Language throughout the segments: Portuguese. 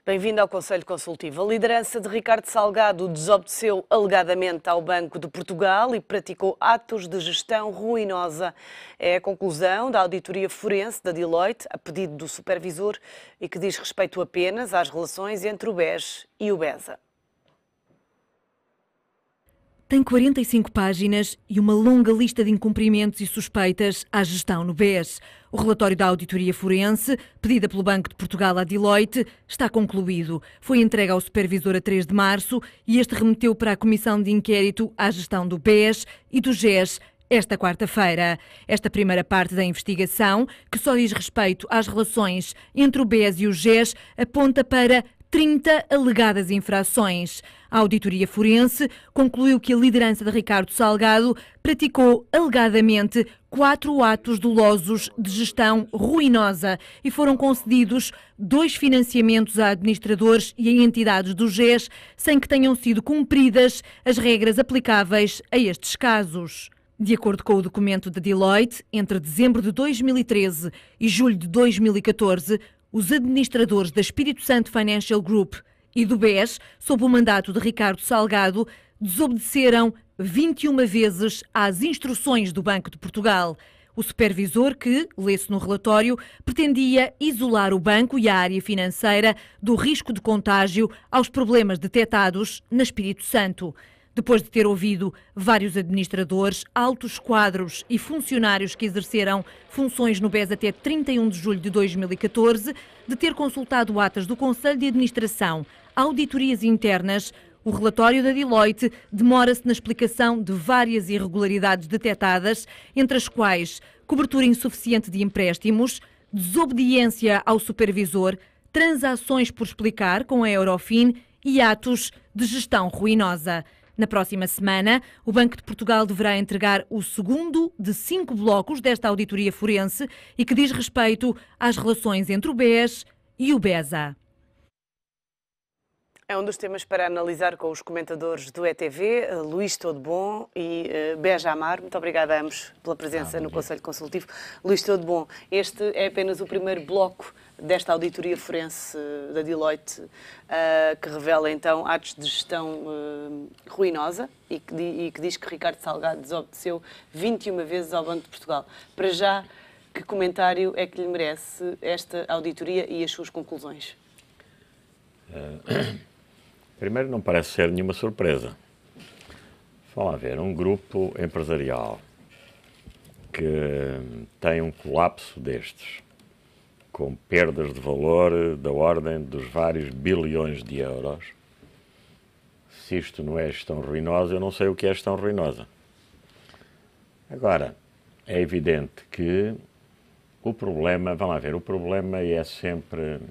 Bem-vindo ao Conselho Consultivo. A liderança de Ricardo Salgado desobedeceu alegadamente ao Banco de Portugal e praticou atos de gestão ruinosa. É a conclusão da auditoria forense da Deloitte, a pedido do supervisor, e que diz respeito apenas às relações entre o BES e o BESA. Tem 45 páginas e uma longa lista de incumprimentos e suspeitas à gestão no BES. O relatório da auditoria forense, pedida pelo Banco de Portugal à Deloitte, está concluído. Foi entregue ao supervisor a 3 de março e este remeteu para a Comissão de Inquérito à gestão do BES e do GES esta quarta-feira. Esta primeira parte da investigação, que só diz respeito às relações entre o BES e o GES, aponta para 30 alegadas infrações. A auditoria forense concluiu que a liderança de Ricardo Salgado praticou alegadamente 4 atos dolosos de gestão ruinosa e foram concedidos 2 financiamentos a administradores e a entidades do GES sem que tenham sido cumpridas as regras aplicáveis a estes casos. De acordo com o documento da Deloitte, entre dezembro de 2013 e julho de 2014, os administradores da Espírito Santo Financial Group e do BES, sob o mandato de Ricardo Salgado, desobedeceram 21 vezes às instruções do Banco de Portugal. O supervisor, que, lê-se no relatório, pretendia isolar o banco e a área financeira do risco de contágio aos problemas detectados na Espírito Santo. Depois de ter ouvido vários administradores, altos quadros e funcionários que exerceram funções no BES até 31 de julho de 2014, de ter consultado atas do Conselho de Administração, auditorias internas, o relatório da Deloitte demora-se na explicação de várias irregularidades detectadas, entre as quais cobertura insuficiente de empréstimos, desobediência ao supervisor, transações por explicar com a Eurofin e atos de gestão ruinosa. Na próxima semana, o Banco de Portugal deverá entregar o segundo de 5 blocos desta auditoria forense e que diz respeito às relações entre o BES e o BESA. É um dos temas para analisar com os comentadores do ETV, Luís Todebon e Beja Amar. Muito obrigada a ambos pela presença no Conselho Consultivo. Luís Todebon, este é apenas o primeiro bloco desta auditoria forense da Deloitte, que revela então atos de gestão ruinosa e que diz que Ricardo Salgado desobedeceu 21 vezes ao Banco de Portugal. Para já, que comentário é que lhe merece esta auditoria e as suas conclusões? Primeiro, não parece ser nenhuma surpresa. Vamos lá ver, um grupo empresarial que tem um colapso destes, com perdas de valor da ordem dos vários bilhões de euros. Se isto não é gestão ruinosa, eu não sei o que é gestão ruinosa. Agora, é evidente que o problema, vamos lá ver, o problema é sempre...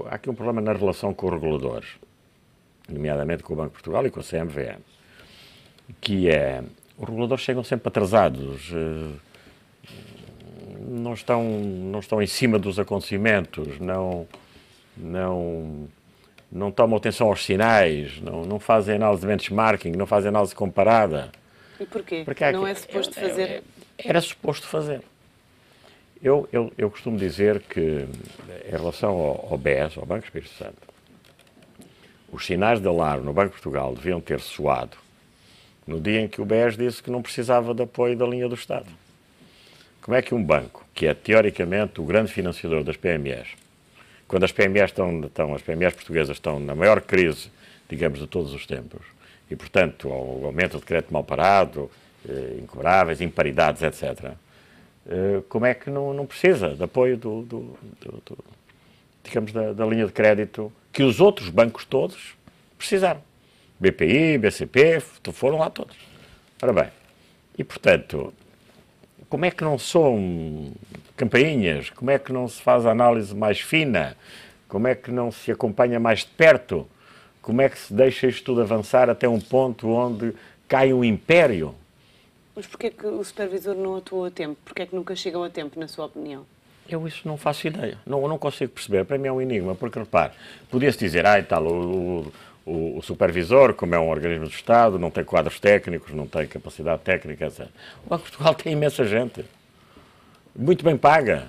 Há aqui um problema na relação com os reguladores, nomeadamente com o Banco de Portugal e com a CMVM, que é, os reguladores chegam sempre atrasados, não estão em cima dos acontecimentos, não tomam atenção aos sinais, não fazem análise de benchmarking, não fazem análise comparada. E porquê? Porque não é suposto fazer? Era suposto fazer. Eu costumo dizer que, em relação ao BES, ao Banco Espírito Santo, os sinais de alarme no Banco de Portugal deviam ter soado no dia em que o BES disse que não precisava de apoio da linha do Estado. Como é que um banco, que é teoricamente o grande financiador das PMEs, quando as PMEs as PMEs portuguesas estão na maior crise, digamos, de todos os tempos, e, portanto, o aumento de crédito mal parado, incobráveis, imparidades, etc., como é que não precisa de apoio digamos, da linha de crédito que os outros bancos todos precisaram? BPI, BCP, foram lá todos. Ora bem, e portanto, como é que não soam campainhas? Como é que não se faz a análise mais fina? Como é que não se acompanha mais de perto? Como é que se deixa isto tudo avançar até um ponto onde cai um império? Mas porquê que o supervisor não atuou a tempo? Porquê que nunca chegam a tempo, na sua opinião? Eu isso não faço ideia. Não consigo perceber. Para mim é um enigma, porque, repare, podia-se dizer, o supervisor, como é um organismo do Estado, não tem quadros técnicos, não tem capacidade técnica, etc. O Banco de Portugal tem imensa gente, muito bem paga.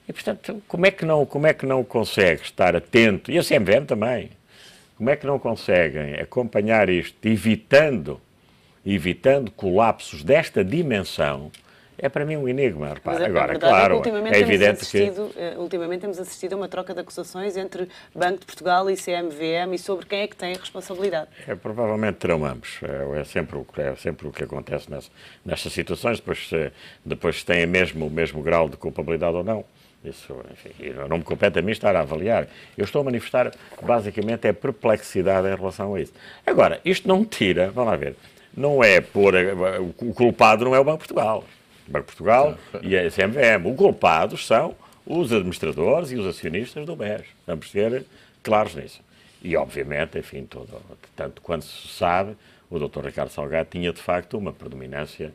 E, portanto, como é que não consegue estar atento, e a CMVM também, como é que não conseguem acompanhar isto, evitando colapsos desta dimensão, é para mim um enigma. Mas agora, claro, é evidente ultimamente temos assistido a uma troca de acusações entre Banco de Portugal e CMVM e sobre quem é que tem a responsabilidade. Provavelmente terão ambos. É sempre o que acontece nestas situações, depois se tem o mesmo grau de culpabilidade ou não. Isso, enfim, não me compete a mim estar a avaliar. Eu estou a manifestar, basicamente, a perplexidade em relação a isso. Agora, isto não tira, vamos lá ver, não é o culpado não é o Banco de Portugal. O Banco de Portugal e a CMVM. Os culpados são os administradores e os acionistas do BES. Vamos ser claros nisso. E, obviamente, enfim, tanto quanto se sabe, o Dr. Ricardo Salgado tinha, de facto, uma predominância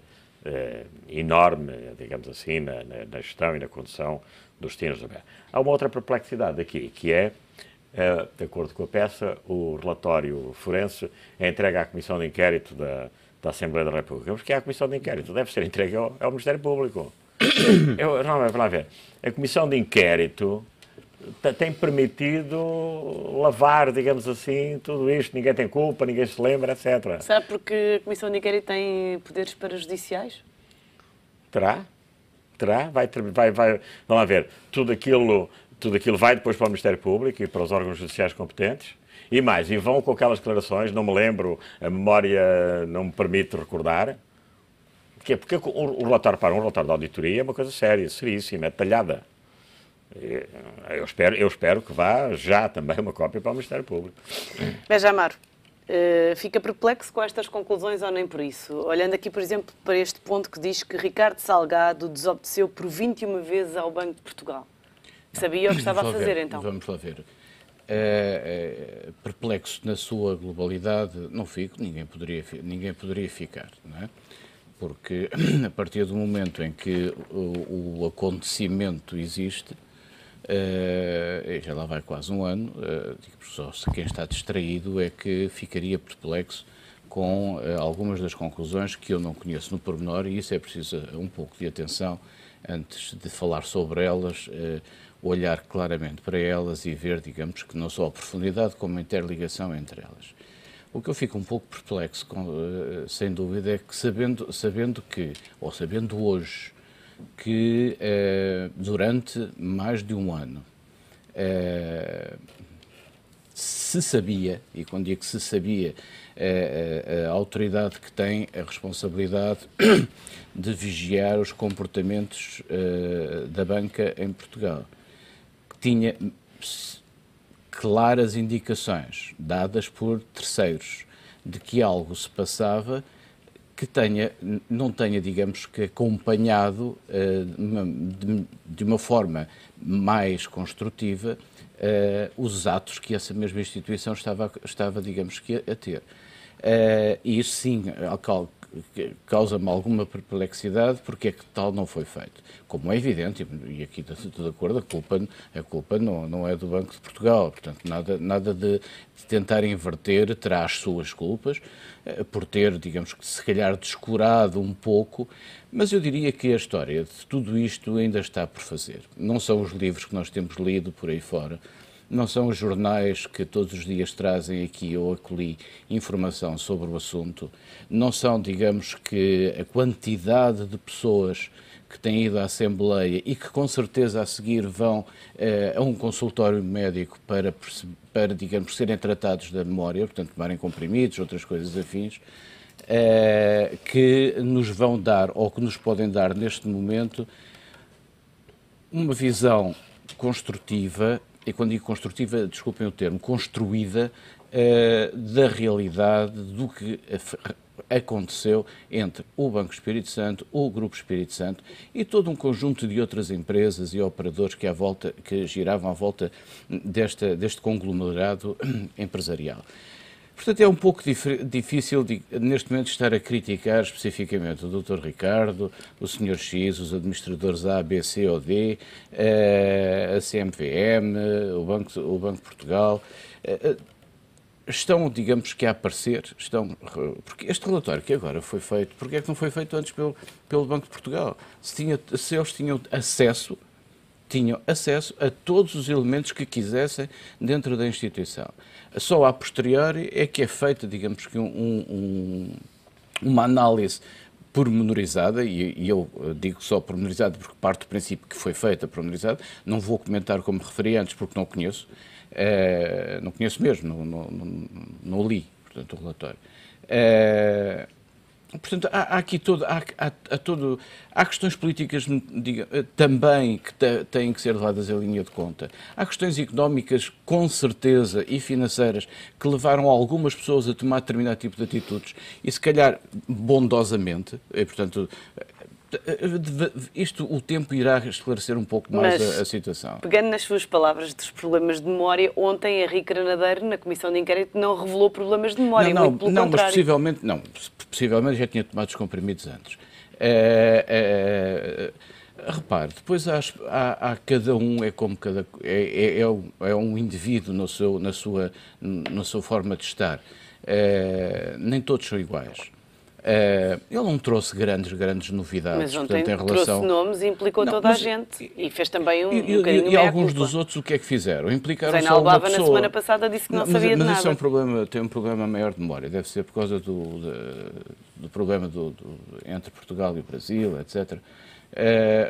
enorme, digamos assim, na gestão e na condução dos destinos do BES. Há uma outra perplexidade aqui, que é, de acordo com a peça, o relatório forense é entregue à Comissão de Inquérito da Assembleia da República. Porque a Comissão de Inquérito deve ser entregue ao Ministério Público. Vamos lá ver. A Comissão de Inquérito tem permitido lavar, digamos assim, tudo isto. Ninguém tem culpa, ninguém se lembra, etc. Será porque a Comissão de Inquérito tem poderes parajudiciais? Terá. Vamos lá ver. Tudo aquilo vai depois para o Ministério Público e para os órgãos judiciais competentes. E vão com aquelas declarações, não me lembro, a memória não me permite recordar. Porque um relatório de auditoria é uma coisa séria, seríssima, é detalhada. Eu espero que vá já também uma cópia para o Ministério Público. Beja Amaro, fica perplexo com estas conclusões ou nem por isso? Olhando aqui, por exemplo, para este ponto que diz que Ricardo Salgado desobedeceu por 21 vezes ao Banco de Portugal. Sabia o que estava a fazer, então? Vamos lá ver. Perplexo na sua globalidade, não fico, ninguém poderia ficar, não é? Porque a partir do momento em que o acontecimento existe, já lá vai quase um ano, só quem está distraído é que ficaria perplexo com algumas das conclusões que eu não conheço no pormenor, e isso é preciso um pouco de atenção antes de falar sobre elas, olhar claramente para elas e ver, digamos, que não só a profundidade como a interligação entre elas. O que eu fico um pouco perplexo, sem dúvida, é que sabendo hoje que durante mais de um ano se sabia, e quando digo que se sabia, a autoridade que tem a responsabilidade de vigiar os comportamentos da banca em Portugal, que tinha claras indicações dadas por terceiros de que algo se passava que não tenha, digamos, que acompanhado de uma forma mais construtiva os atos que essa mesma instituição estava digamos, que a ter. E isso sim causa-me alguma perplexidade porque é que tal não foi feito. Como é evidente, e aqui estou de acordo, a culpa não é do Banco de Portugal, portanto nada de tentar inverter terá as suas culpas, por ter, digamos que se calhar descurado um pouco, mas eu diria que a história de tudo isto ainda está por fazer. Não são os livros que nós temos lido por aí fora, não são os jornais que todos os dias trazem aqui ou acolhi informação sobre o assunto, não são, digamos que, a quantidade de pessoas que têm ido à Assembleia e que com certeza a seguir vão a um consultório médico para, digamos, serem tratados da memória, portanto, tomarem comprimidos, outras coisas afins, que nos vão dar, ou que nos podem dar neste momento, uma visão construtiva, e quando digo construtiva, desculpem o termo, construída da realidade do que aconteceu entre o Banco Espírito Santo, o Grupo Espírito Santo e todo um conjunto de outras empresas e operadores que giravam à volta deste conglomerado empresarial. Portanto, é um pouco difícil neste momento estar a criticar especificamente o Dr. Ricardo, o Sr. X, os administradores A, B, C ou D, a CMVM, o Banco de Portugal. Estão, digamos que a aparecer, porque este relatório que agora foi feito, porque é que não foi feito antes pelo Banco de Portugal? Se eles tinham acesso tinham acesso a todos os elementos que quisessem dentro da instituição. Só a posteriori é que é feita, digamos que uma análise pormenorizada, e eu digo só pormenorizada porque parte do princípio que foi feita pormenorizada, não vou comentar como referi antes porque não conheço, não conheço mesmo, não li, portanto, o relatório. Portanto, há aqui há questões políticas também que têm que ser levadas em linha de conta. Há questões económicas, com certeza, e financeiras, que levaram algumas pessoas a tomar determinado tipo de atitudes, e se calhar bondosamente, e, portanto, o tempo irá esclarecer um pouco mais a situação. Pegando nas suas palavras dos problemas de memória, ontem Henrique Granadeiro, na Comissão de Inquérito, não revelou problemas de memória, muito pelo contrário. Mas possivelmente já tinha tomado os comprimidos antes. Repare, depois há cada um, é como é um indivíduo na sua forma de estar. Nem todos são iguais. Ele não trouxe grandes novidades. Mas ontem portanto, em relação... trouxe nomes e implicou toda a gente. E fez também um bocadinho E alguns dos outros o que é que fizeram? Implicaram Zé só uma Albava, pessoa. na semana passada, disse que não sabia de nada. Mas isso tem um problema maior de memória. Deve ser por causa do problema entre Portugal e o Brasil, etc.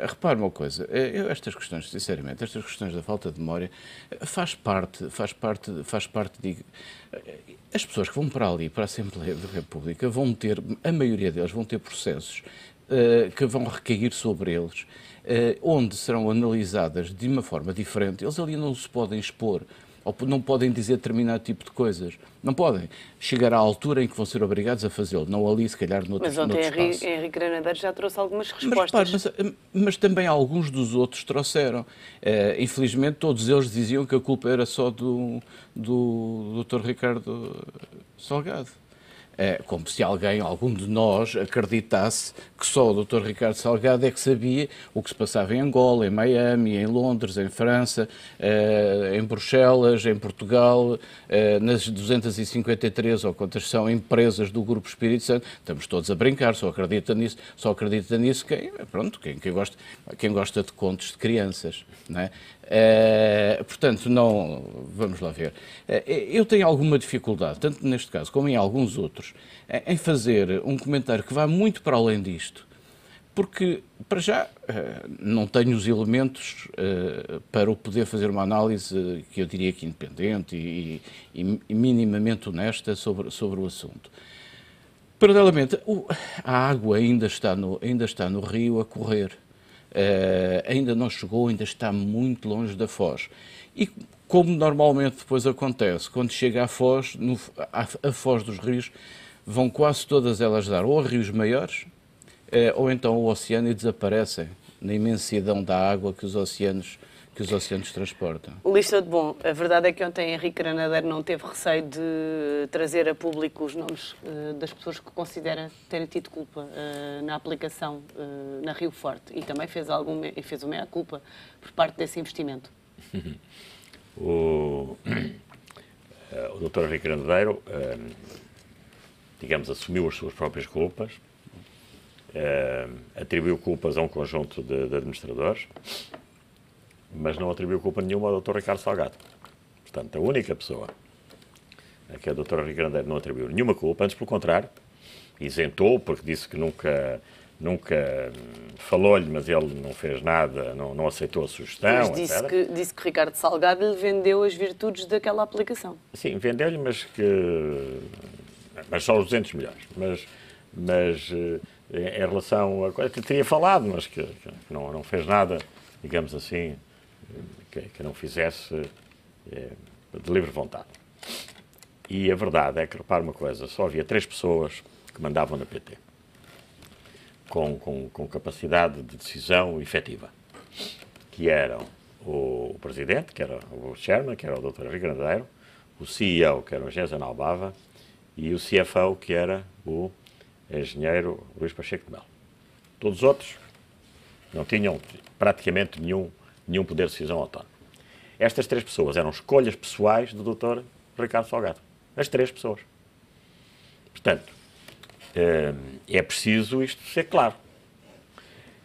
Repare uma coisa, estas questões, sinceramente, estas questões da falta de memória faz parte de... As pessoas que vão para ali, para a Assembleia da República, a maioria deles vão ter processos que vão recair sobre eles, onde serão analisadas de uma forma diferente. Eles ali não se podem expor, ou não podem dizer determinado tipo de coisas. Não podem. Chegar à altura em que vão ser obrigados a fazê-lo, não ali, se calhar, noutro espaço. Mas ontem Henrique Granadeiro já trouxe algumas respostas. Mas também alguns dos outros trouxeram. Infelizmente, todos eles diziam que a culpa era só do Dr. Ricardo Salgado. Como se algum de nós acreditasse que só o Dr. Ricardo Salgado é que sabia o que se passava em Angola, em Miami, em Londres, em França, em Bruxelas, em Portugal, nas 253 ou quantas são empresas do Grupo Espírito Santo. Estamos todos a brincar, só acredita nisso quem gosta de contos de crianças, não é? Portanto, vamos lá ver. Eu tenho alguma dificuldade, tanto neste caso como em alguns outros, em fazer um comentário que vá muito para além disto, porque, para já, não tenho os elementos para o poder fazer uma análise que eu diria que independente e minimamente honesta sobre o assunto. Paralelamente, a água ainda está no rio a correr. Ainda não chegou, ainda está muito longe da foz. E como normalmente depois acontece, quando chega à foz, a foz dos rios, vão quase todas elas dar ou a rios maiores, ou então ao oceano e desaparecem na imensidão da água que os oceanos transportam. Luís Todo Bom, a verdade é que ontem Henrique Granadeiro não teve receio de trazer a público os nomes das pessoas que considera terem tido culpa na aplicação na Rio Forte e também fez uma meia-culpa por parte desse investimento. O Dr. Henrique Granadeiro, digamos, assumiu as suas próprias culpas, atribuiu culpas a um conjunto de administradores, mas não atribuiu culpa nenhuma ao Dr. Ricardo Salgado. Portanto, a única pessoa a que a Dr. Henrique Granadeiro não atribuiu nenhuma culpa, antes pelo contrário, isentou, porque disse que nunca falou-lhe, mas ele não fez nada, não aceitou a sugestão, mas disse que Ricardo Salgado lhe vendeu as virtudes daquela aplicação. Sim, vendeu-lhe, mas só os 200 milhões. Mas em relação a coisa que teria falado, mas que não fez nada, digamos assim, que não fizesse de livre vontade. E a verdade é que, repare uma coisa, só havia 3 pessoas que mandavam na PT, com capacidade de decisão efetiva, que eram o Presidente, que era o Chairman, que era o Dr. Henrique Granadeiro, o CEO, que era o Zé Albava, e o CFO, que era o engenheiro Luís Pacheco de Melo. Todos os outros não tinham praticamente nenhum poder de decisão autónomo. Estas 3 pessoas eram escolhas pessoais do Dr. Ricardo Salgado. As 3 pessoas. Portanto, é preciso isto ser claro.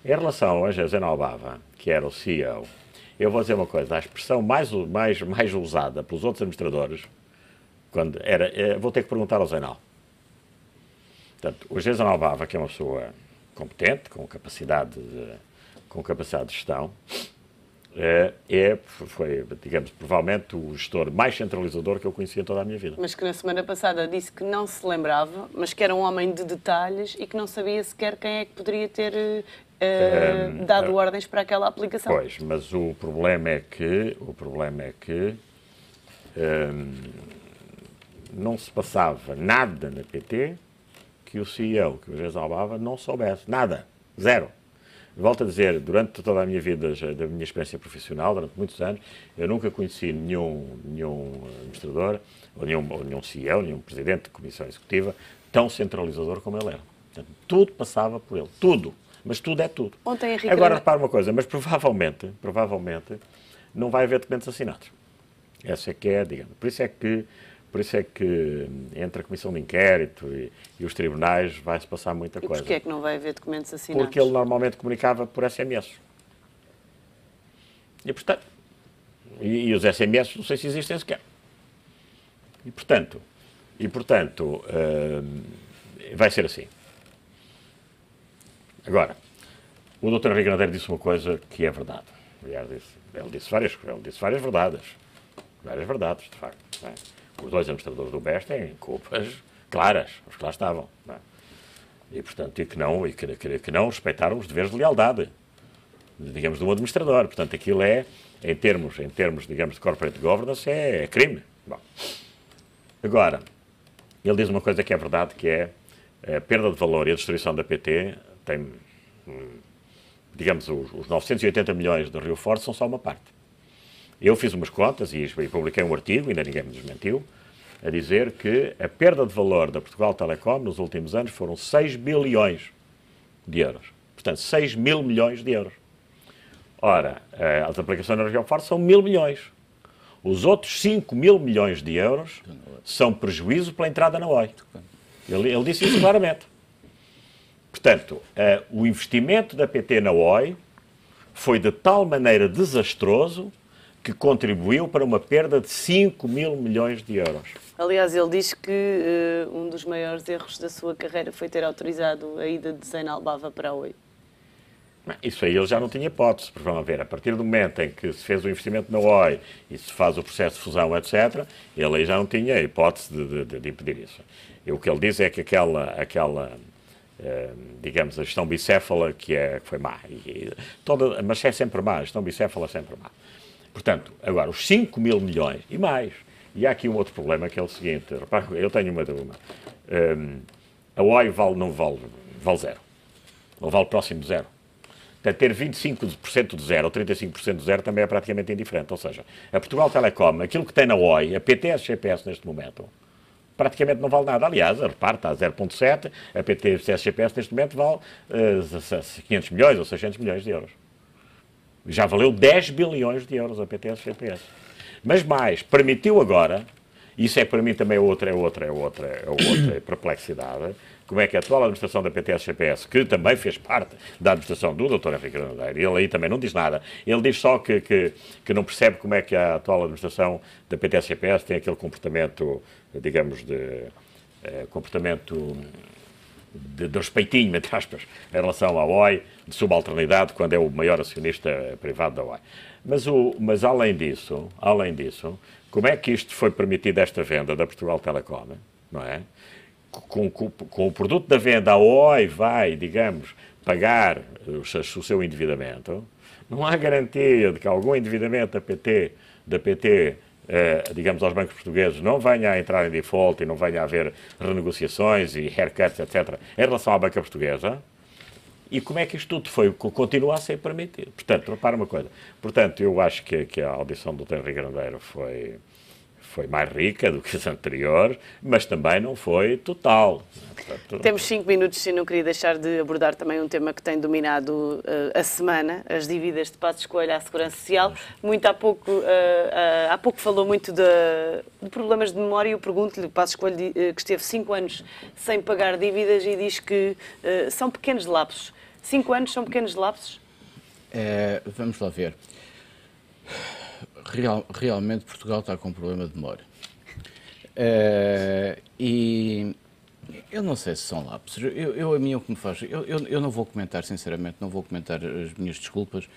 Em relação a Zé Albava, que era o CEO, eu vou dizer uma coisa, a expressão mais usada pelos outros administradores, quando era, vou ter que perguntar ao Zainal. Portanto, o José Zainal Bava, que é uma pessoa competente, com capacidade de gestão, foi, digamos, provavelmente o gestor mais centralizador que eu conheci em toda a minha vida. Mas que na semana passada disse que não se lembrava, mas que era um homem de detalhes e que não sabia sequer quem é que poderia ter dado ordens para aquela aplicação. Pois, mas o problema é que não se passava nada na PT que o CEO, que o José Albava, não soubesse. Nada. Zero. Volto a dizer, durante toda a minha vida, da minha experiência profissional, durante muitos anos, eu nunca conheci nenhum administrador, ou nenhum CEO, nenhum presidente de comissão executiva, tão centralizador como ele era. Portanto, tudo passava por ele. Tudo. Mas tudo é tudo. Ontem, Henrique, agora, repara uma coisa, mas provavelmente, não vai haver documentos assinados. Essa é que é, digamos. Por isso é que entre a Comissão de Inquérito e os tribunais vai-se passar muita coisa. E porquê é que não vai haver documentos assinados? Porque ele normalmente comunicava por SMS. E, portanto, e os SMS não sei se existem sequer. E, portanto vai ser assim. Agora, o Dr. Henrique Grandeiro disse uma coisa que é verdade. Aliás, ele disse várias verdades. Várias verdades, de facto. Não é? Os dois administradores do BES têm culpas claras, os que lá estavam. Não é? E, portanto, que não respeitaram os deveres de lealdade, digamos, de um administrador. Portanto, aquilo é, em termos, digamos, de corporate governance, é crime. Bom. Agora, ele diz uma coisa que é verdade, que é a perda de valor e a destruição da PT tem, digamos, os 980 milhões de Rio Forte são só uma parte. Eu fiz umas contas e publiquei um artigo, ainda ninguém me desmentiu, a dizer que a perda de valor da Portugal Telecom nos últimos anos foram 6 bilhões de euros. Portanto, 6 mil milhões de euros. Ora, as aplicações da região forte são 1.000 milhões. Os outros 5 mil milhões de euros são prejuízo pela entrada na OI. Ele disse isso claramente. Portanto, o investimento da PT na OI foi de tal maneira desastroso que contribuiu para uma perda de 5 mil milhões de euros. Aliás, ele diz que um dos maiores erros da sua carreira foi ter autorizado a ida de Zainal Bava para a OI. Isso aí ele já não tinha hipótese, porque vamos ver, a partir do momento em que se fez o investimento na OI e se faz o processo de fusão, etc., ele aí já não tinha hipótese de impedir isso. E o que ele diz é que aquela digamos, a gestão bicéfala que foi má, mas é sempre má, a gestão bicéfala é sempre má. Portanto, agora, os 5 mil milhões e mais. E há aqui um outro problema, que é o seguinte, repare, eu tenho uma dúvida. A OI não vale zero. Não vale próximo de zero. Portanto, ter 25% de zero ou 35% de zero também é praticamente indiferente. Ou seja, a Portugal Telecom, aquilo que tem na OI, a PT-SGPS neste momento, praticamente não vale nada. Aliás, repare, está a 0,7, a PT-SGPS neste momento vale 500 milhões ou 600 milhões de euros. Já valeu 10 bilhões de euros a PT-SGPS. Mas mais, permitiu agora, isso é para mim também outra perplexidade, como é que a atual administração da PT-SGPS, que também fez parte da administração do Dr. Henrique Grandeiro, ele aí também não diz nada, ele diz só que não percebe como é que a atual administração da PT-SGPS tem aquele comportamento, digamos, de respeitinho, entre aspas, em relação à OI, de subalternidade, quando é o maior acionista privado da OI. Mas além disso, como é que isto foi permitido, esta venda da Portugal Telecom, não é? Com o produto da venda, a OI vai, digamos, pagar o seu endividamento, não há garantia de que algum endividamento da PT digamos, aos bancos portugueses não venha a entrar em default e não venha a haver renegociações e haircuts, etc., em relação à banca portuguesa. E como é que isto tudo continua a ser permitido? Portanto, repara uma coisa. Portanto, eu acho que a audição do Dr. Henrique Grandeiro foi mais rica do que as anteriores, mas também não foi total. Portanto, temos 5 minutos e não queria deixar de abordar também um tema que tem dominado a semana, as dívidas de Passos Coelho à Segurança Social. Há pouco falou muito de problemas de memória e eu pergunto-lhe, Passos Coelho que esteve 5 anos sem pagar dívidas e diz que são pequenos lapsos. 5 anos são pequenos lapsos? Vamos lá ver. Realmente Portugal está com um problema de memória. E eu não sei se são lapsos. A mim o que me faz... Eu não vou comentar, sinceramente, não vou comentar as minhas desculpas.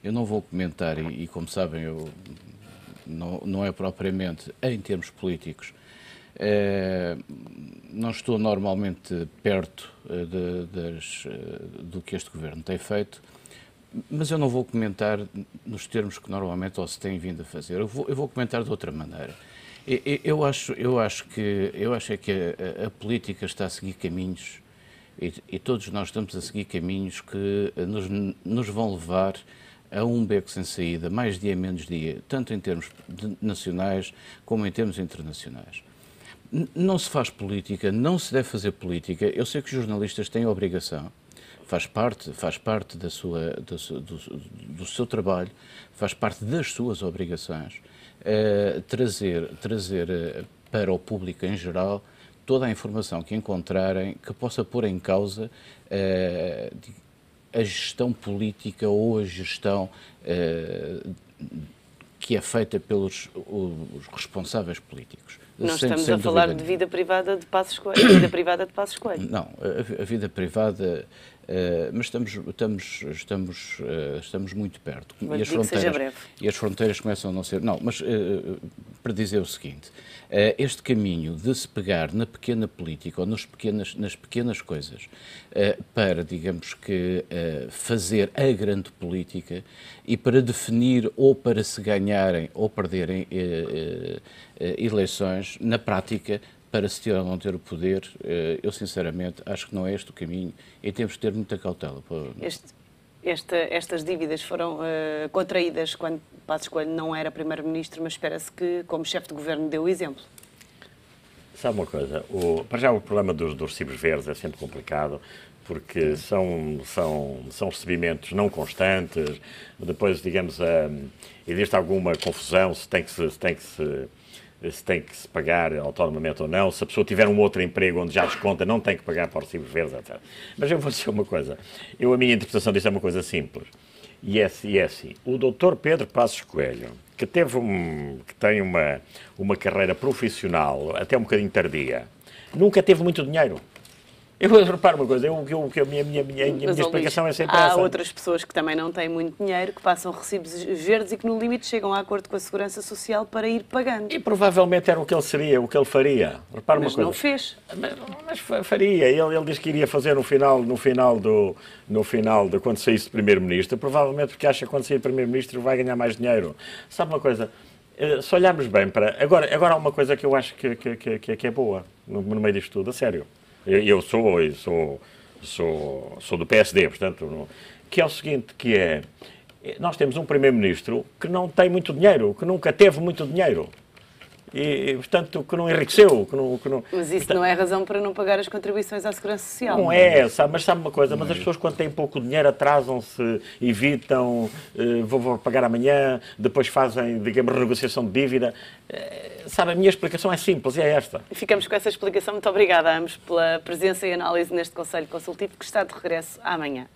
Eu não vou comentar, e como sabem, eu não é propriamente em termos políticos. Não estou normalmente perto do que este governo tem feito, mas eu não vou comentar nos termos que normalmente ou se tem vindo a fazer. Eu vou comentar de outra maneira. Eu acho que a política está a seguir caminhos e todos nós estamos a seguir caminhos que nos vão levar a um beco sem saída, mais dia menos dia, tanto em termos nacionais como em termos internacionais. Não se faz política, não se deve fazer política. Eu sei que os jornalistas têm a obrigação, faz parte do seu trabalho, faz parte das suas obrigações, trazer para o público em geral toda a informação que encontrarem que possa pôr em causa a gestão política ou a gestão que é feita pelos os responsáveis políticos. Não estamos a falar de vida privada de Passos Coelho. Vida privada de Passos Coelho. Não, a vida privada, mas estamos muito perto. E as fronteiras começam a não ser... Não, mas para dizer o seguinte, este caminho de se pegar na pequena política ou nas pequenas coisas para, digamos que, fazer a grande política e para definir ou para se ganharem ou perderem eleições, na prática, para se ter ou não ter o poder, eu sinceramente acho que não é este o caminho e temos que ter muita cautela. Estas dívidas foram contraídas quando Passos Coelho não era primeiro-ministro, mas espera-se que, como chefe de governo, deu o exemplo. Sabe uma coisa? Para já o problema dos recibos verdes é sempre complicado, porque são recebimentos não constantes, depois, digamos, existe alguma confusão se tem que se pagar autonomamente ou não, se a pessoa tiver um outro emprego onde já desconta, não tem que pagar para os recibos verdes, etc. Mas eu vou dizer uma coisa, a minha interpretação disto é uma coisa simples, e é assim, o Dr. Pedro Passos Coelho, que tem uma carreira profissional até um bocadinho tardia, nunca teve muito dinheiro. Eu reparo uma coisa, a minha explicação é sempre essa. Há outras pessoas que também não têm muito dinheiro, que passam recibos verdes e que no limite chegam a acordo com a Segurança Social para ir pagando. E provavelmente era o que ele faria. Repara uma coisa. Não fez. Mas faria. Ele disse que iria fazer no final de quando saísse de Primeiro-Ministro, provavelmente porque acha que quando sair de Primeiro-Ministro vai ganhar mais dinheiro. Sabe uma coisa? Se olharmos bem para... Agora há uma coisa que eu acho que é boa no meio disto tudo, a sério. Eu sou do PSD, portanto, que é o seguinte, que é, nós temos um primeiro-ministro que não tem muito dinheiro, que nunca teve muito dinheiro, e portanto, que não enriqueceu. Mas isso não é razão para não pagar as contribuições à Segurança Social. Não é, mas sabe uma coisa, mas as pessoas quando têm pouco dinheiro atrasam-se, evitam, vou pagar amanhã, depois fazem, digamos, renegociação de dívida. Sabe, a minha explicação é simples e é esta. Ficamos com essa explicação. Muito obrigada a ambos pela presença e análise neste Conselho Consultivo, que está de regresso amanhã.